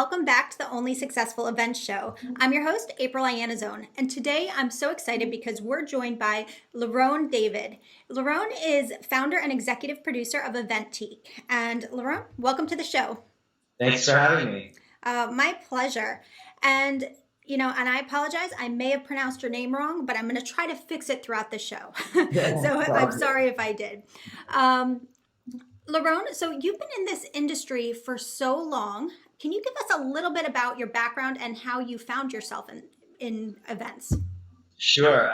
welcome back to the Only Successful Events Show. I'm your host, April Iannazzone, and today I'm so excited because we're joined by Liron David. Liron is founder and executive producer of Eventique. And Liron, welcome to the show. Thanks for having me. My pleasure. And I apologize, I may have pronounced your name wrong, but I'm going to try to fix it throughout the show. So I'm sorry if I did. Liron, so you've been in this industry for so long. Can you give us a little bit about your background and how you found yourself in events? Sure.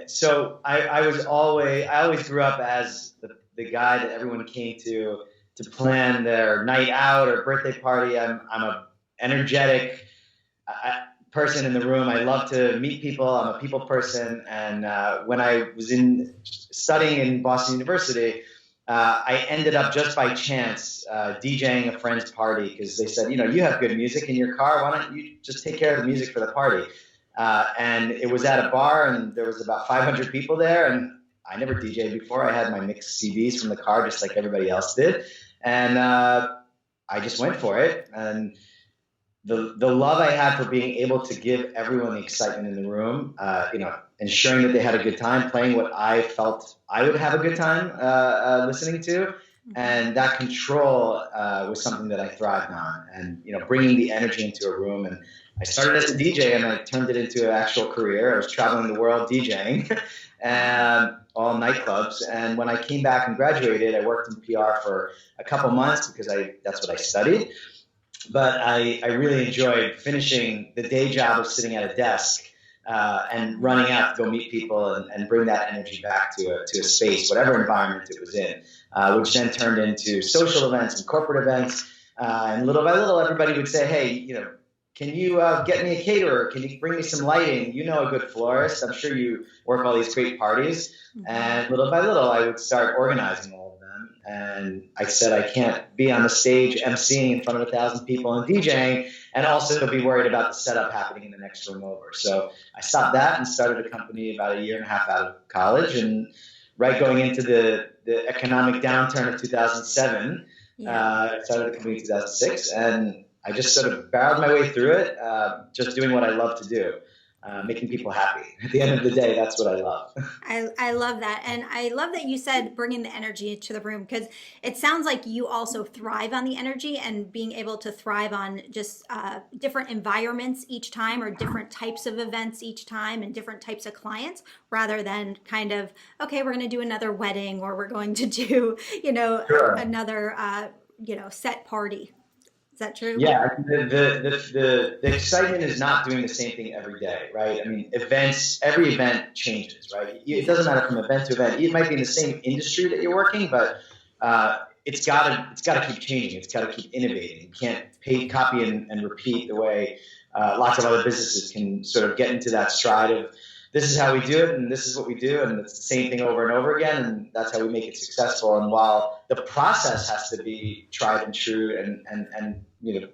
So I always grew up as the guy that everyone came to plan their night out or birthday party. I'm a energetic person in the room. I love to meet people. I'm a people person. And when I was studying in Boston University, I ended up just by chance DJing a friend's party because they said, you have good music in your car. Why don't you just take care of the music for the party? And it was at a bar, and there was about 500 people there. And I never DJed before. I had my mixed CDs from the car, just like everybody else did. And I just went for it. And the love I had for being able to give everyone the excitement in the room, ensuring that they had a good time, playing what I felt I would have a good time listening to. And that control was something that I thrived on. And, bringing the energy into a room. And I started as a DJ, and I turned it into an actual career. I was traveling the world DJing and all nightclubs. And when I came back and graduated, I worked in PR for a couple months because that's what I studied. But I really enjoyed finishing the day job of sitting at a desk and running out to go meet people and bring that energy back to a space, whatever environment it was in, which then turned into social events and corporate events. And little by little, everybody would say, hey, can you get me a caterer? Can you bring me some lighting? You know a good florist. I'm sure you work all these great parties. And little by little, I would start organizing all of them. And I said, I can't be on the stage emceeing in front of 1,000 people and DJing and also be worried about the setup happening in the next room over. So I stopped that and started a company about a year and a half out of college. And right going into the economic downturn of 2007, I started the company in 2006. And I just sort of barreled my way through it, just doing what I love to do, making people happy. At the end of the day, that's what I love. I love that. And I love that you said bringing the energy to the room, because it sounds like you also thrive on the energy and being able to thrive on just different environments each time, or different types of events each time, and different types of clients, rather than kind of, okay, we're going to do another wedding, or we're going to do, another, set party. Is that true? Yeah, the excitement is not doing the same thing every day, right? I mean, every event changes, right? It doesn't matter from event to event. It might be in the same industry that you're working, but it's got to keep changing. It's got to keep innovating. You can't copy and repeat the way lots of other businesses can sort of get into that stride of, this is how we do it, and this is what we do, and it's the same thing over and over again, and that's how we make it successful. And while the process has to be tried and true, and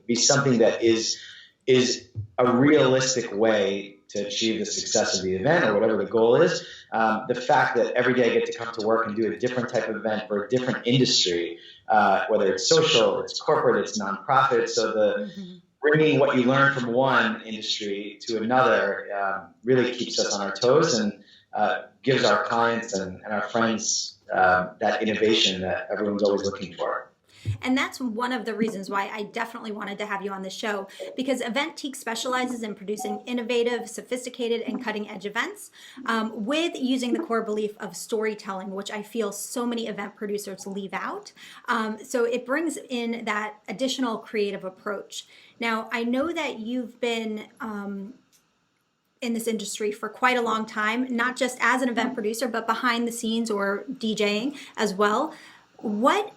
be something that is a realistic way to achieve the success of the event or whatever the goal is, the fact that every day I get to come to work and do a different type of event for a different industry, whether it's social, it's corporate, it's nonprofit, so bringing what you learn from one industry to another really keeps us on our toes and gives our clients and our friends that innovation that everyone's always looking for. And that's one of the reasons why I definitely wanted to have you on the show, because Eventique specializes in producing innovative, sophisticated, and cutting-edge events with using the core belief of storytelling, which I feel so many event producers leave out. So it brings in that additional creative approach. Now, I know that you've been in this industry for quite a long time, not just as an event producer, but behind the scenes or DJing as well. What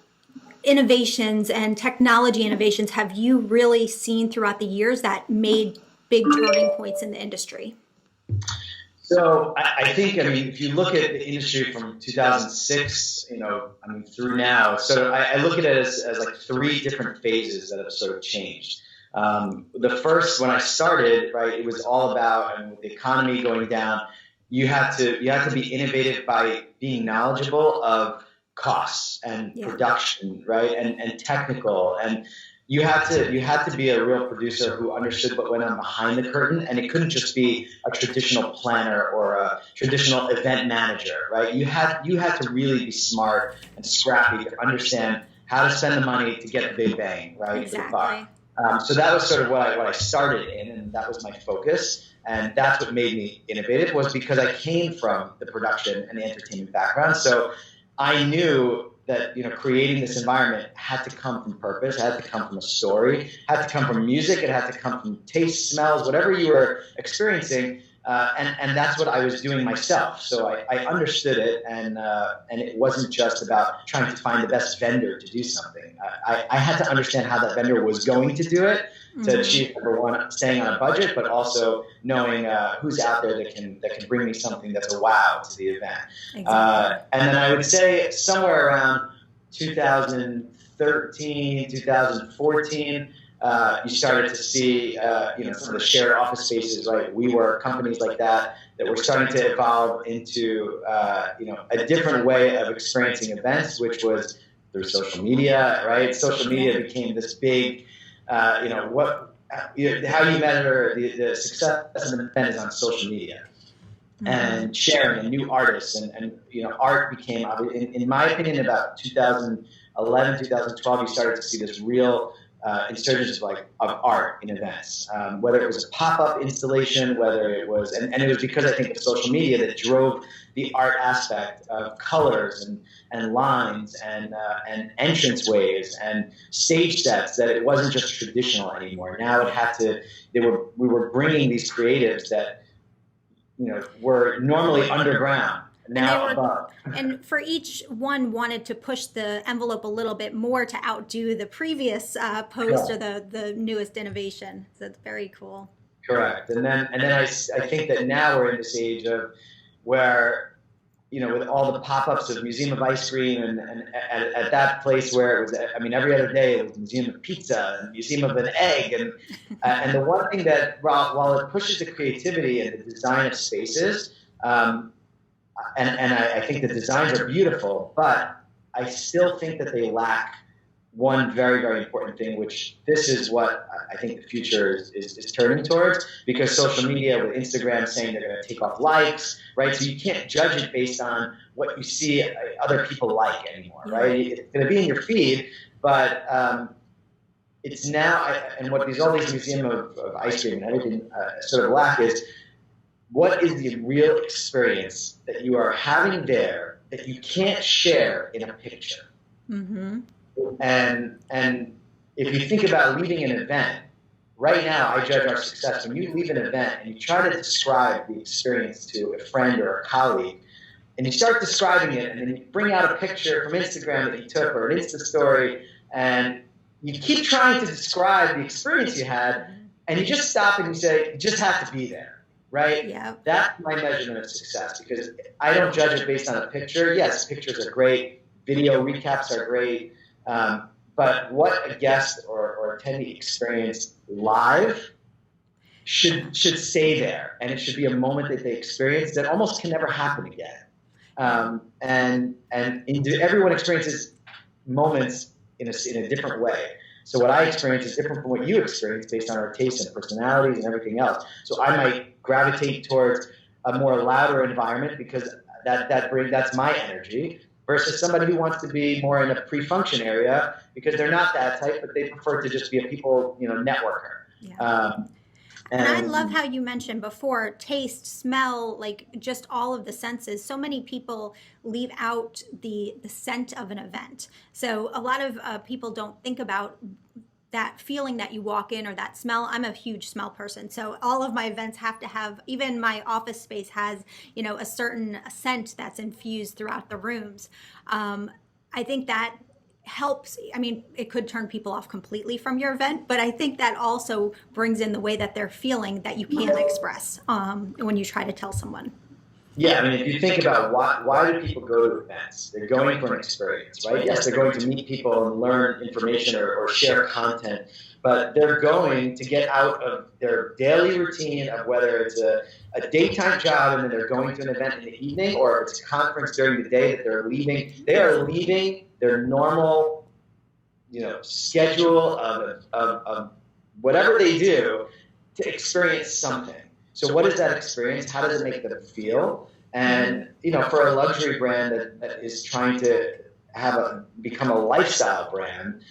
innovations and technology innovations have you really seen throughout the years that made big turning points in the industry? So I think, if you look at the industry from 2006, through now, so I look at it as like three different phases that have sort of changed. The first, when I started, right, it was all about, with the economy going down, you have to be innovative by being knowledgeable of costs and production, right, and technical, and you had to be a real producer who understood what went on behind the curtain, and it couldn't just be a traditional planner or a traditional event manager, right? You had to really be smart and scrappy to understand how to spend the money to get the big bang, right? For the buck. So that was sort of what I started in, and that was my focus. And that's what made me innovative, was because I came from the production and the entertainment background. So I knew that, creating this environment had to come from purpose, had to come from a story, had to come from music, it had to come from taste, smells, whatever you were experiencing. And that's what I was doing myself. So I understood it, and it wasn't just about trying to find the best vendor to do something. I had to understand how that vendor was going to do it to achieve, number one, staying on a budget, but also knowing who's out there that can bring me something that's a wow to the event. Exactly. And then I would say somewhere around 2013, 2014. You started to see, some of the shared office spaces, right? Companies like that were starting to evolve into, a different way of experiencing events, which was through social media, right? Social media became this big, how you measure the success of an event is on social media. And sharing and new artists and art became, in my opinion, about 2011, 2012, you started to see this real insurgence of art in events, whether it was a pop-up installation, whether it was, and it was because I think of social media that drove the art aspect of colors and lines and entrance ways and stage sets, that it wasn't just traditional anymore. Now we were bringing these creatives that were normally underground. Now above. And for each one wanted to push the envelope a little bit more to outdo the previous post or the newest innovation. So it's very cool. Correct. And then I think that now we're in this age of where, with all the pop-ups of Museum of Ice Cream and at that place where it was, every other day it was Museum of Pizza and Museum of an Egg. And the one thing that, while it pushes the creativity and the design of spaces, and I think the designs are beautiful, but I still think that they lack one very, very important thing, which this is what I think the future is turning towards, because social media, with Instagram saying they're going to take off likes, right? So you can't judge it based on what you see other people like anymore, right? It's going to be in your feed, but it's now, and what all these Museum of Ice Cream and everything sort of lack is, what is the real experience that you are having there that you can't share in a picture? Mm-hmm. And if you think about leaving an event, right now I judge our success when you leave an event and you try to describe the experience to a friend or a colleague, and you start describing it, and then you bring out a picture from Instagram that you took or an Insta story, and you keep trying to describe the experience you had, and you just stop and you say, you just have to be there. Right? Yeah. That's my measurement of success, because I don't judge it based on a picture. Yes, pictures are great. Video recaps are great. But what a guest or attendee experience live should stay there. And it should be a moment that they experience that almost can never happen again. And everyone experiences moments in a different way. So what I experience is different from what you experience based on our tastes and personalities and everything else. So I might gravitate towards a more louder environment because that's my energy, versus somebody who wants to be more in a pre-function area because they're not that type, but they prefer to just be a people, networker. Yeah. And I love how you mentioned before, taste, smell, like just all of the senses. So many people leave out the scent of an event. So a lot of people don't think about that feeling that you walk in, or that smell. I'm a huge smell person. So all of my events have to have, even my office space has, a certain scent that's infused throughout the rooms. I think that helps. It could turn people off completely from your event, but I think that also brings in the way that they're feeling that you can't express when you try to tell someone. Yeah, if you think about why do people go to events? They're going for an experience, right? Yes, they're going to meet people and learn information or share content, but they're going to get out of their daily routine of whether it's a daytime job and then they're going to an event in the evening, or if it's a conference during the day that they're leaving. They are leaving their normal, schedule of whatever they do to experience something. So what is that experience? How does it make them feel? And, for a luxury brand that is trying to become a lifestyle brand,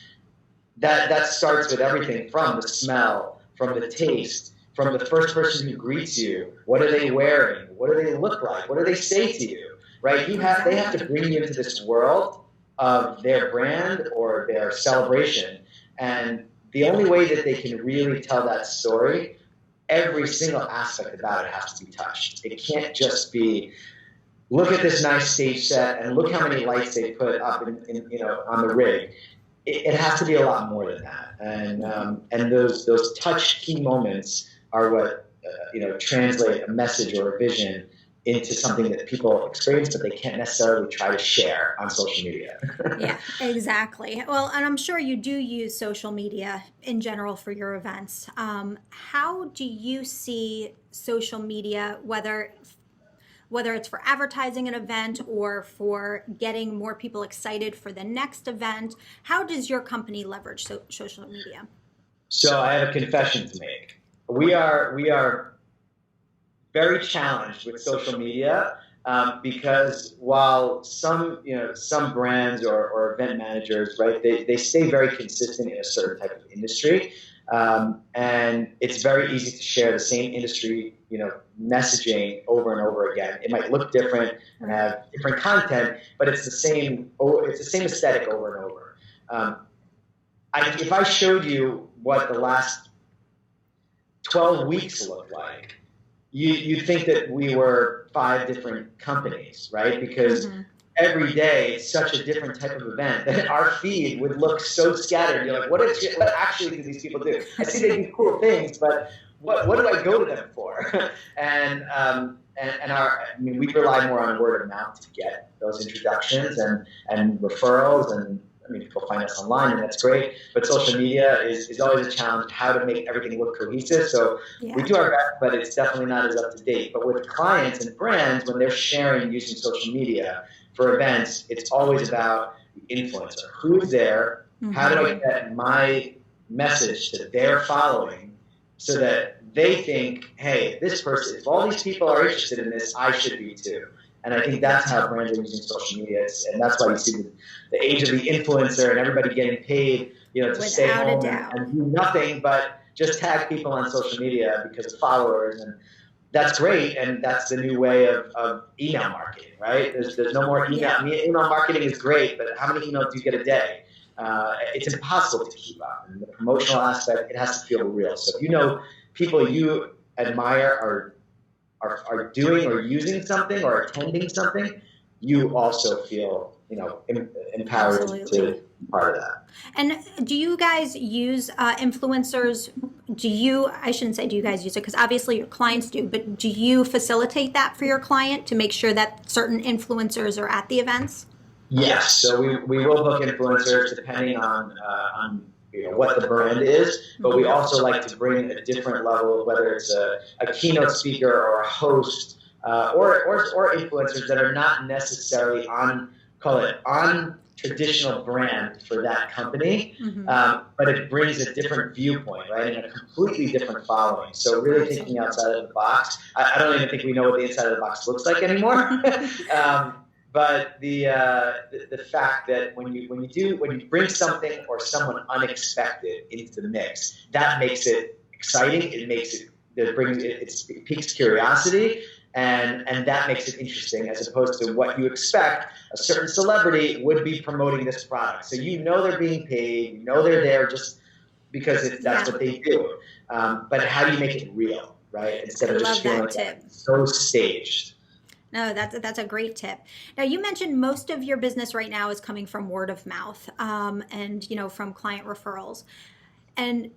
that starts with everything from the smell, from the taste, from the first person who greets you. What are they wearing? What do they look like? What do they say to you? Right? They have to bring you into this world of their brand or their celebration. And the only way that they can really tell that story, every single aspect about it has to be touched. It can't just be, look at this nice stage set and look how many lights they put up on the rig. It has to be a lot more than that. And those touch key moments are what translate a message or a vision into something that people experience, but they can't necessarily try to share on social media. Yeah, exactly. Well, and I'm sure you do use social media in general for your events. How do you see social media, whether it's for advertising an event or for getting more people excited for the next event? How does your company leverage social media? So I have a confession to make. We are very challenged with social media because while some brands or event managers, right, they stay very consistent in a certain type of industry, and it's very easy to share the same industry messaging over and over again. It might look different and have different content, but it's the same aesthetic over and over. If I showed you what the last 12 weeks looked like, you'd think that we were 5 different companies, right? Because every day it's such a different type of event that our feed would look so scattered. You're like, what actually do these people do? I see they do cool things, but what do I go to them for? and we rely more on word of mouth to get those introductions and referrals, and people find us online, and that's great. But social media is always a challenge, how to make everything look cohesive. So we do our best, but it's definitely not as up to date. But with clients and brands, when they're sharing using social media for events, it's always about the influencer. Who's there? How do I get my message to their following so that they think, hey, this person, if all these people are interested in this, I should be too. And I think that's how brands are using social media, and that's why you see the age of the influencer and everybody getting paid, to stay home and do nothing but just tag people on social media because of followers, and that's great. And that's the new way of email marketing, right? There's no more email. I mean, email marketing is great, but how many emails do you get a day? It's impossible to keep up. And the promotional aspect, it has to feel real. So if people you admire are doing or using something or attending something, you also feel empowered to be part of that. And do you guys use influencers? I shouldn't say do you guys use it, because obviously your clients do, but do you facilitate that for your client to make sure that certain influencers are at the events? Yes, so we will book influencers depending on what the brand is, but we also like to bring a different level, whether it's a keynote speaker or a host or influencers that are not necessarily on traditional brand for that company, but it brings a different viewpoint, right, and a completely different following. So really thinking outside of the box. I don't even think we know what the inside of the box looks like anymore. But the fact that when you bring something or someone unexpected into the mix, that makes it exciting. It piques curiosity, and that makes it interesting, as opposed to what you expect. A certain celebrity would be promoting this product, so they're being paid, they're there just because that's what they do. But how do you make it real, right? Instead of just feeling so staged. No, that's a great tip. Now, you mentioned most of your business right now is coming from word of mouth, and from client referrals, and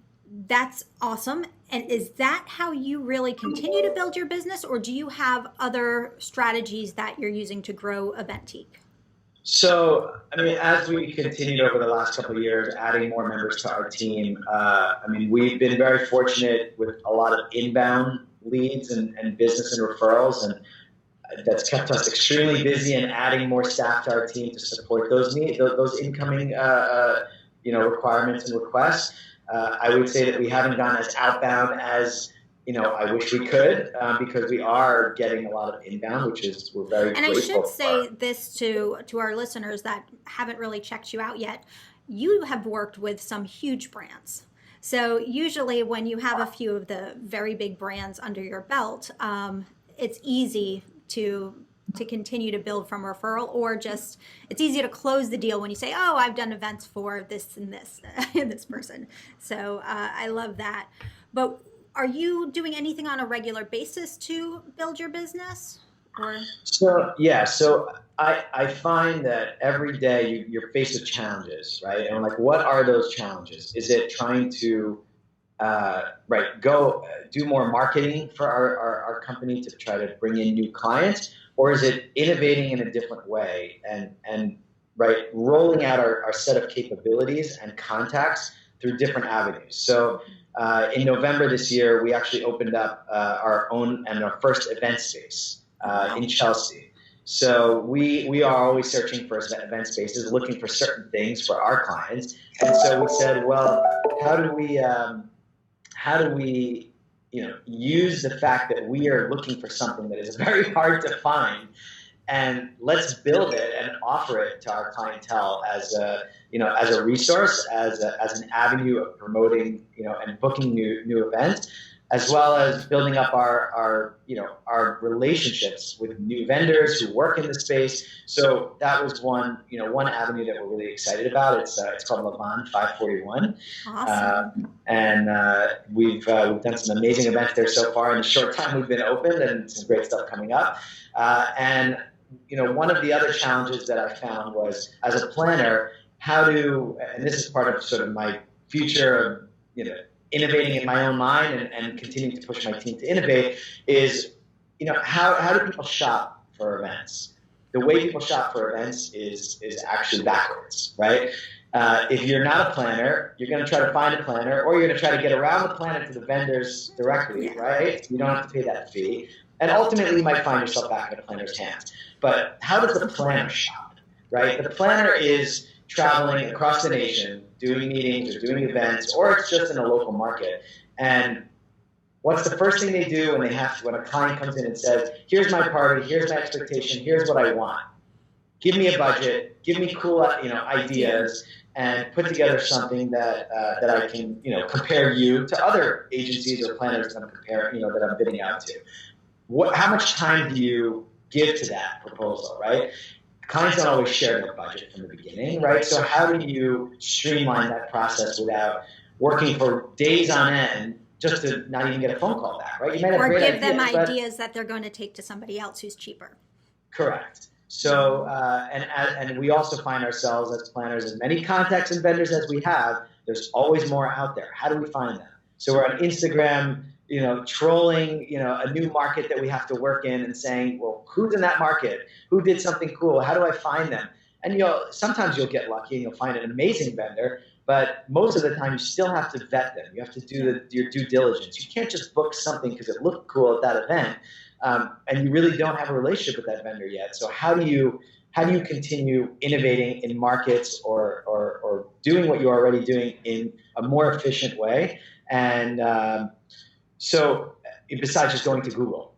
that's awesome. And is that how you really continue to build your business, or do you have other strategies that you're using to grow Eventique? So, as we continued over the last couple of years, adding more members to our team, we've been very fortunate with a lot of inbound leads and business and referrals, and that's kept us extremely busy and adding more staff to our team to support those needs, those incoming requirements and requests. I would say that we haven't gone as outbound as I wish we could, because we are getting a lot of inbound, we're very And I grateful should say for. this to our listeners that haven't really checked you out yet. You have worked with some huge brands. So usually when you have a few of the very big brands under your belt, it's easy to continue to build from referral, or just it's easy to close the deal when you say, oh, I've done events for this and this and this person. So I love that. But are you doing anything on a regular basis to build your business? Or So I find that every day you're faced with challenges, right? And like, what are those challenges? Is it trying to go do more marketing for our company to try to bring in new clients, or is it innovating in a different way and rolling out our set of capabilities and contacts through different avenues? So in November this year, we actually opened up our own and our first event space in Chelsea. So we are always searching for event spaces, looking for certain things for our clients. And so we said, well, how do we use the fact that we are looking for something that is very hard to find, and let's build it and offer it to our clientele as a resource, as an avenue of promoting, and booking new events, as well as building up our relationships with new vendors who work in the space. So that was one avenue that we're really excited about. It's called Liron 541. awesome. And we've done some amazing events there so far in the short time we've been open, and some great stuff coming up. And one of the other challenges that I found was, as a planner, and this is part of sort of my future of innovating in my own mind and continuing to push my team to innovate, is how do people shop for events? The way people shop for events is actually backwards, right? If you're not a planner, you're going to try to find a planner, or you're going to try to get around the planner to the vendors directly, right? You don't have to pay that fee. And ultimately, you might find yourself back in a planner's hands. But how does the planner shop, right? The planner is traveling across the nation, doing meetings or doing events, or it's just in a local market. And what's the first thing they do when a client comes in and says, here's my party, here's my expectation, here's what I want. Give me a budget, give me cool ideas, and put together something that I can compare you to other agencies or planners that I'm bidding out to. How much time do you give to that proposal, right? Clients don't always share their budget from the beginning, right? So how do you streamline that process without working for days on end just to not even get a phone call back, right? You might have Or great give them ideas, ideas that they're going to take to somebody else who's cheaper. Correct. So, and we also find ourselves as planners, as many contacts and vendors as we have, there's always more out there. How do we find them? So we're on Instagram, trolling, a new market that we have to work in, and saying, well, who's in that market? Who did something cool? How do I find them? And sometimes you'll get lucky and you'll find an amazing vendor, but most of the time you still have to vet them. You have to do your due diligence. You can't just book something because it looked cool at that event, and you really don't have a relationship with that vendor yet. So how do you continue innovating in markets or doing what you're already doing in a more efficient way? And so besides just going to Google,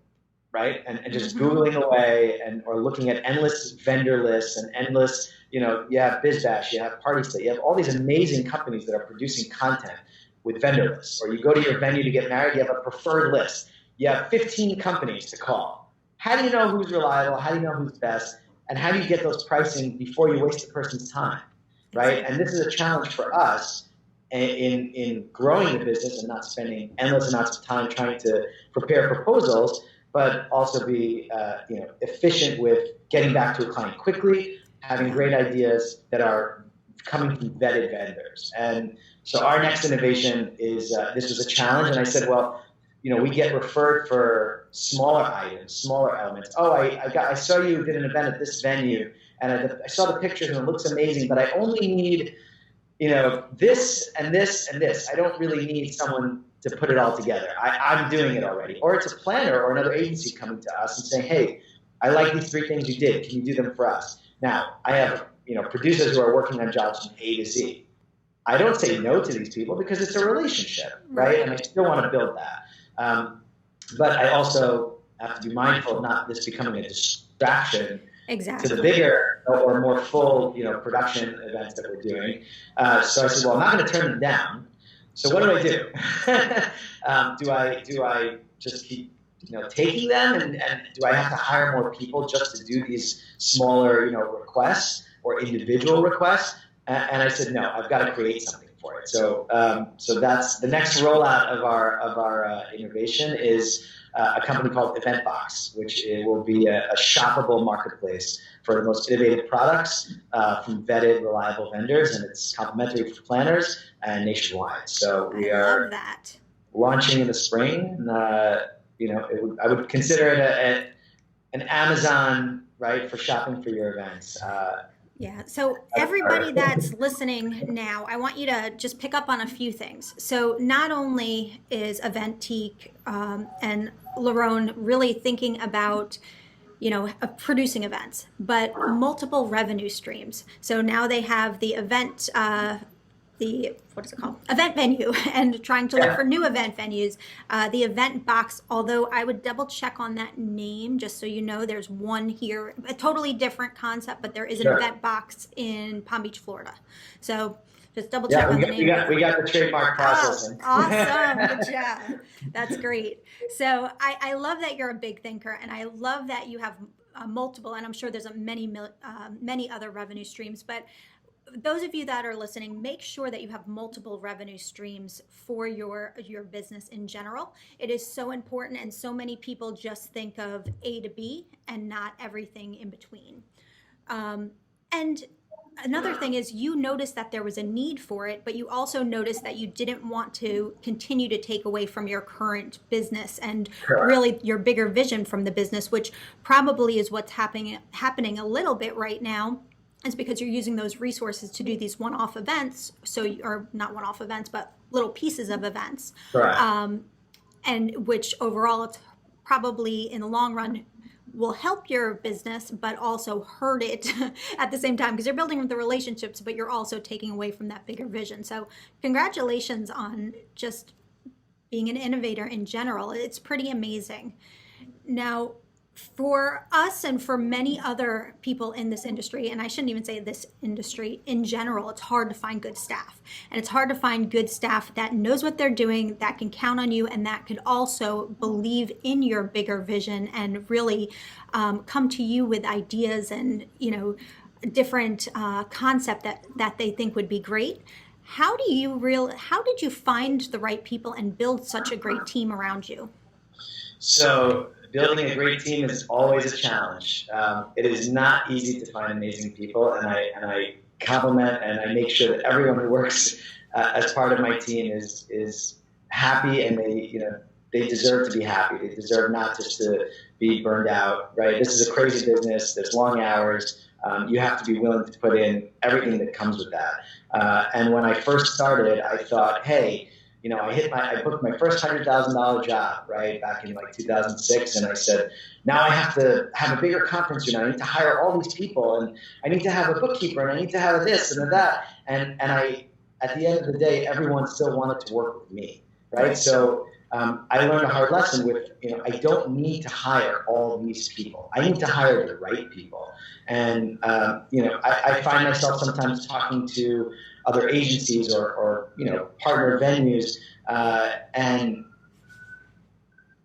right, and just Googling away, or looking at endless vendor lists and endless, you have BizBash, you have PartyState, you have all these amazing companies that are producing content with vendor lists. Or you go to your venue to get married, you have a preferred list. You have 15 companies to call. How do you know who's reliable? How do you know who's best? And how do you get those pricing before you waste the person's time, right? And this is a challenge for us in growing the business and not spending endless amounts of time trying to prepare proposals, but also be efficient with getting back to a client quickly, having great ideas that are coming from vetted vendors. And so our next innovation is this was a challenge, and I said, well, we get referred for smaller items, smaller elements. Oh, I saw you did an event at this venue, and I saw the pictures and it looks amazing, but I only need this and this and this. I don't really need someone to put it all together. I'm doing it already. Or it's a planner or another agency coming to us and saying, hey, I like these 3 things you did. Can you do them for us? Now, I have producers who are working on jobs from A to Z. I don't say no to these people because it's a relationship, right? And I still want to build that. But I also have to be mindful of not this becoming a distraction to the bigger or more full, production events that we're doing. So I said, well, I'm not going to turn them down. So what do I do? Do I just keep, taking them, and do I have to hire more people just to do these smaller, requests or individual requests? And I said, no, I've got to create something for it. So that's the next rollout of our innovation is a company called Eventbox, which will be a shoppable marketplace for the most innovative products from vetted, reliable vendors, and it's complimentary for planners and nationwide. So we are launching in the spring. I would consider it an Amazon, right, for shopping for your events. Yeah. So everybody that's listening now, I want you to just pick up on a few things. So not only is Eventique and Liron really thinking about, producing events, but multiple revenue streams. So now they have the event, event venue, and trying to look for new event venues. The event box, although I would double check on that name, just so you know, there's one here, a totally different concept, but there is an event box in Palm Beach, Florida. So just double check on the name. We got the trademark processing. Awesome. Good job. That's great. So I love that you're a big thinker, and I love that you have multiple, and I'm sure there's many other revenue streams, but those of you that are listening, make sure that you have multiple revenue streams for your business in general. It is so important, and so many people just think of A to B and not everything in between. And another thing is, you noticed that there was a need for it, but you also noticed that you didn't want to continue to take away from your current business and really your bigger vision from the business, which probably is what's happening a little bit right now. Is because you're using those resources to do these one-off events, or not one-off events, but little pieces of events, and which overall, it's probably in the long run will help your business, but also hurt it at the same time, because you're building the relationships, but you're also taking away from that bigger vision. So congratulations on just being an innovator in general. It's pretty amazing. Now, for us and for many other people in this industry, and I shouldn't even say this industry in general, it's hard to find good staff. And it's hard to find good staff that knows what they're doing, that can count on you, and that could also believe in your bigger vision and really come to you with ideas and, different concept that they think would be great. How did you find the right people and build such a great team around you? So building a great team is always a challenge. It is not easy to find amazing people, and I compliment and I make sure that everyone who works as part of my team is happy, and they deserve to be happy. They deserve not just to be burned out, right? This is a crazy business. There's long hours. You have to be willing to put in everything that comes with that. And when I first started, I thought, hey, I booked my first $100,000 job, right, back in 2006, and I said, now I have to have a bigger conference room. I need to hire all these people, and I need to have a bookkeeper, and I need to have this and that, and I, at the end of the day, everyone still wanted to work with me, right? So I learned a hard lesson with, I don't need to hire all these people. I need to hire the right people, and I find myself sometimes talking to other agencies or partner venues, and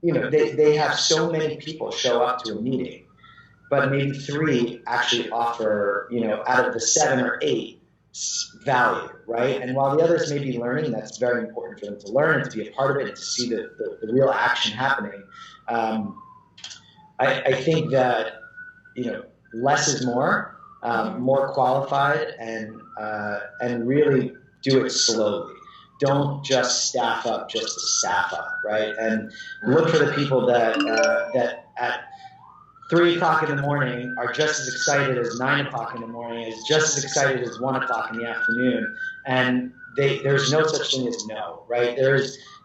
they have so many people show up to a meeting, but maybe 3 actually offer out of the 7 or 8 value, right? And while the others may be learning, that's very important for them to learn and to be a part of it and to see the real action happening. I think that less is more. More qualified, and really do it slowly. Don't just staff up just to staff up, right? And look for the people that at 3 o'clock in the morning are just as excited as 9 o'clock in the morning, is just as excited as 1 o'clock in the afternoon. And there's no such thing as no, right?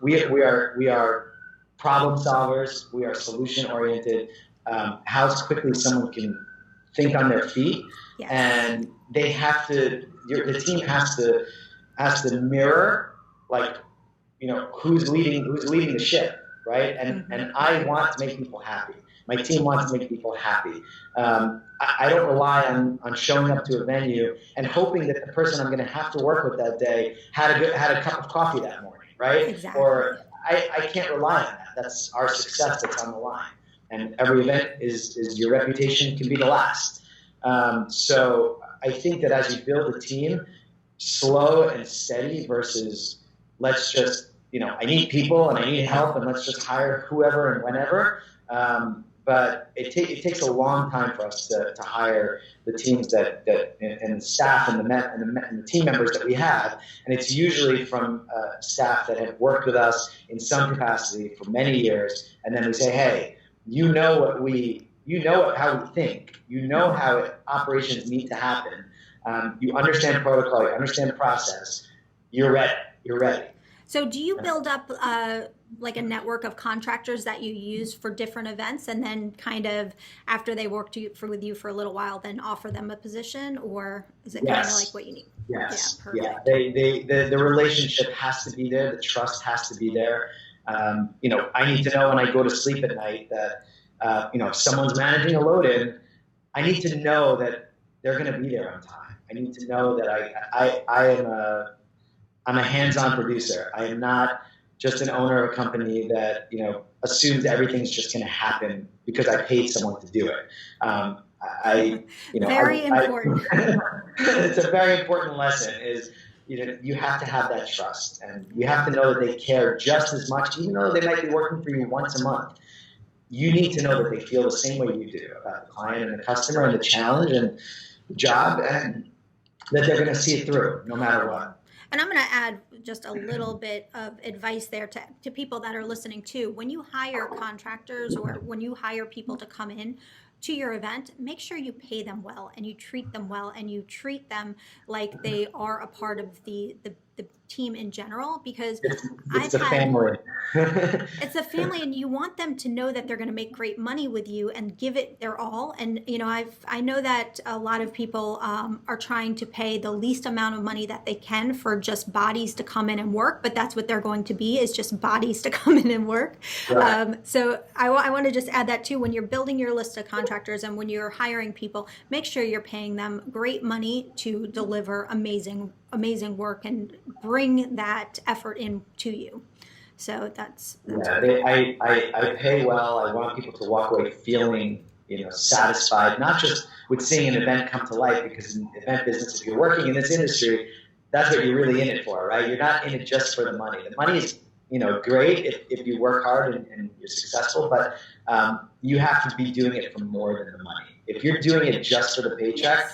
We are problem solvers. We are solution oriented. How quickly someone can think on their feet. Yes. And they have to. The team has to has to mirror, like, who's leading the ship, right? And I want to make people happy. My team wants to make people happy. I don't rely on showing up to a venue and hoping that the person I'm going to have to work with that day had a cup of coffee that morning, right? Exactly. Or I can't rely on that. That's our success that's on the line. And every event is your reputation can be the last. So I think that as you build a team, slow and steady versus let's just, I need people and I need help and let's just hire whoever and whenever. But it takes a long time for us to hire the teams that and the staff and the team members that we have. And it's usually from staff that have worked with us in some capacity for many years. And then we say, hey, how we think, how operations need to happen. You understand protocol, you understand process, you're ready. So do you build up like a network of contractors that you use for different events, and then kind of after they worked with you for a little while, then offer them a position, or is it kind of like what you need? Yes. Yeah, perfect. The relationship has to be there. The trust has to be there. I need to know when I go to sleep at night that, if someone's managing a load-in, I need to know that they're going to be there on time. I need to know that I'm a hands-on producer. I am not just an owner of a company that, assumes everything's just going to happen because I paid someone to do it. Very important. It's a very important lesson is, you have to have that trust, and you have to know that they care just as much, even though they might be working for you once a month. You need to know that they feel the same way you do about the client and the customer and the challenge and the job, and that they're going to see it through no matter what. And I'm going to add just a little bit of advice there to people that are listening too. When you hire contractors or when you hire people to come in to your event, make sure you pay them well and you treat them well and you treat them like they are a part of the team in general, because it's a family. It's a family, and you want them to know that they're going to make great money with you and give it their all. And I know that a lot of people are trying to pay the least amount of money that they can for just bodies to come in and work, but that's what they're going to be, is just bodies to come in and work. Right. So I want to just add that too. When you're building your list of contractors and when you're hiring people, make sure you're paying them great money to deliver amazing work and bring that effort in to you. So that's I pay well. I want people to walk away feeling, satisfied, not just with seeing an event come to life, because in event business, if you're working in this industry, that's what you're really in it for, right? You're not in it just for the money. The money is, great if you work hard and you're successful, but you have to be doing it for more than the money. If you're doing it just for the paycheck,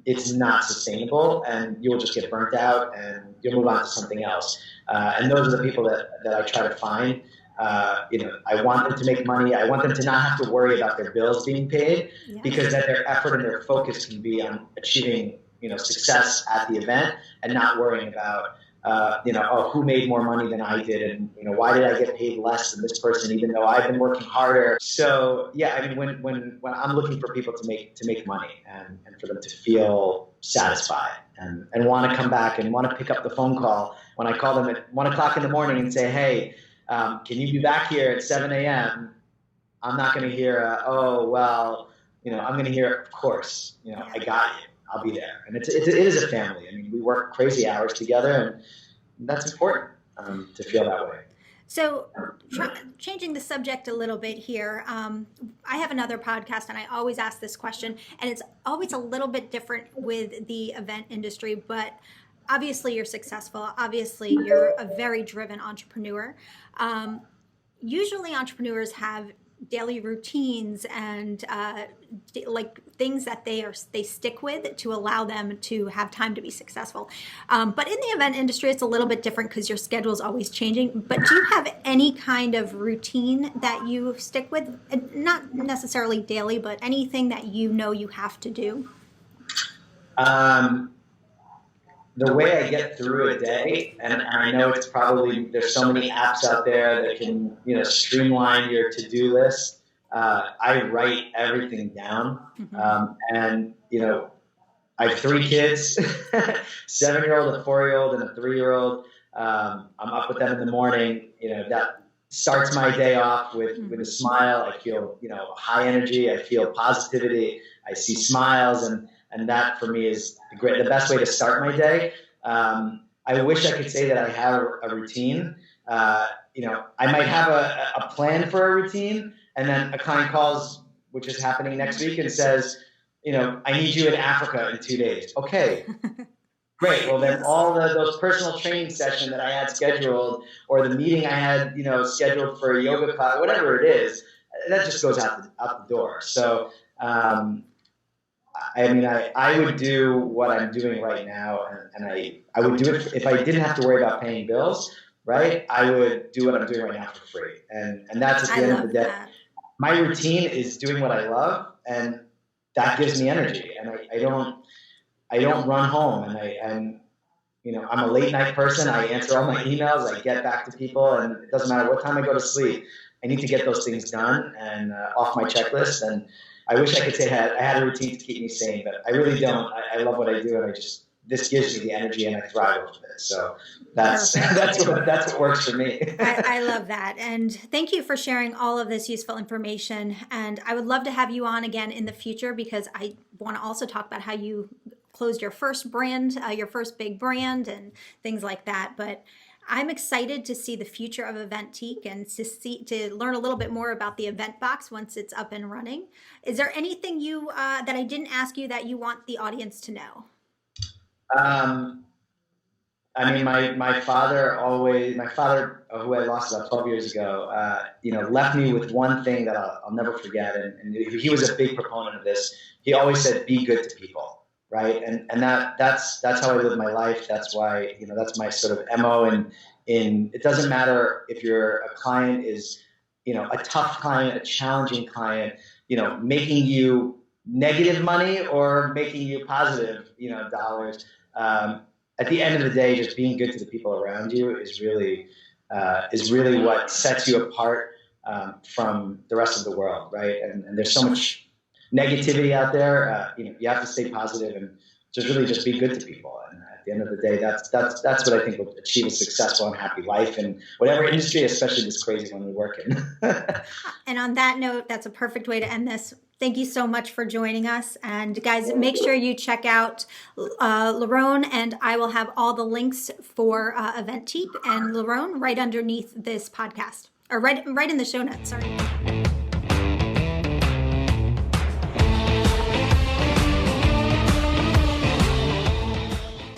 it's not sustainable, and you'll just get burnt out and you'll move on to something else. And those are the people that I try to find. I want them to make money. I want them to not have to worry about their bills being paid, because that their effort and their focus can be on achieving, success at the event, and not worrying about, who made more money than I did, and why did I get paid less than this person, even though I've been working harder. So yeah, I mean, when I'm looking for people to make money and for them to feel satisfied and want to come back and want to pick up the phone call when I call them at 1 o'clock in the morning and say, hey, can you be back here at 7 a.m.? I'm not going to hear, I'm going to hear, of course, I got you. I'll be there. And it is a family. I mean, we work crazy hours together, and that's important to feel that way. So changing the subject a little bit here, I have another podcast, and I always ask this question, and it's always a little bit different with the event industry, but obviously you're successful. Obviously you're a very driven entrepreneur. Usually entrepreneurs have daily routines and like things that they stick with to allow them to have time to be successful. But in the event industry, it's a little bit different because your schedule is always changing. But do you have any kind of routine that you stick with? Not necessarily daily, but anything that you have to do? The way I get through a day, and I know it's probably, there's so many apps out there that can, streamline your to-do list. I write everything down. And, I have 3 kids, 7-year-old, a 4-year-old, and a 3-year-old. I'm up with them in the morning. That starts my day off with a smile. I feel, high energy. I feel positivity. I see smiles, and that for me is the best way to start my day. I wish I could say that I have a routine. I might have a plan for a routine, and then a client calls, which is happening next week, and says, I need you in Africa in 2 days. Okay, great. Well, then all those personal training sessions that I had scheduled, or the meeting I had, scheduled for a yoga class, whatever it is, that just goes out the door. So, I would do what I'm doing right now, and I would do it if I didn't have to worry about paying bills, right? I would do what I'm doing right now for free. And that's at the end of the day. My routine is doing what I love, and that gives me energy. And I don't run home, and I'm a late night person. I answer all my emails. I get back to people, and it doesn't matter what time I go to sleep. I need to get those things done and off my checklist. And I wish I could say I had a routine to keep me sane, but I really don't. I love what I do, and this gives me the energy, and I thrive with it. So that's what works for me. I love that. And thank you for sharing all of this useful information. And I would love to have you on again in the future, because I want to also talk about how you closed your first brand, your first big brand, and things like that. But I'm excited to see the future of Eventique and to learn a little bit more about the event box once it's up and running. Is there anything that I didn't ask you that you want the audience to know? My father, who I lost about 12 years ago, left me with one thing that I'll never forget. And he was a big proponent of this. He always said, be good to people, right? And that's how I live my life. That's why, that's my sort of MO. And it doesn't matter if a client is, a tough client, a challenging client, making you negative money or making you positive, dollars. At the end of the day, just being good to the people around you is really what sets you apart from the rest of the world, right? And there's so much negativity out there. You have to stay positive and just be good to people. And at the end of the day, that's what I think will achieve a successful and happy life in whatever industry, especially this crazy one we work in. And on that note, that's a perfect way to end this. Thank you so much for joining us. And guys, make sure you check out Liron, and I will have all the links for Eventique and Liron right underneath this podcast, or right in the show notes, sorry.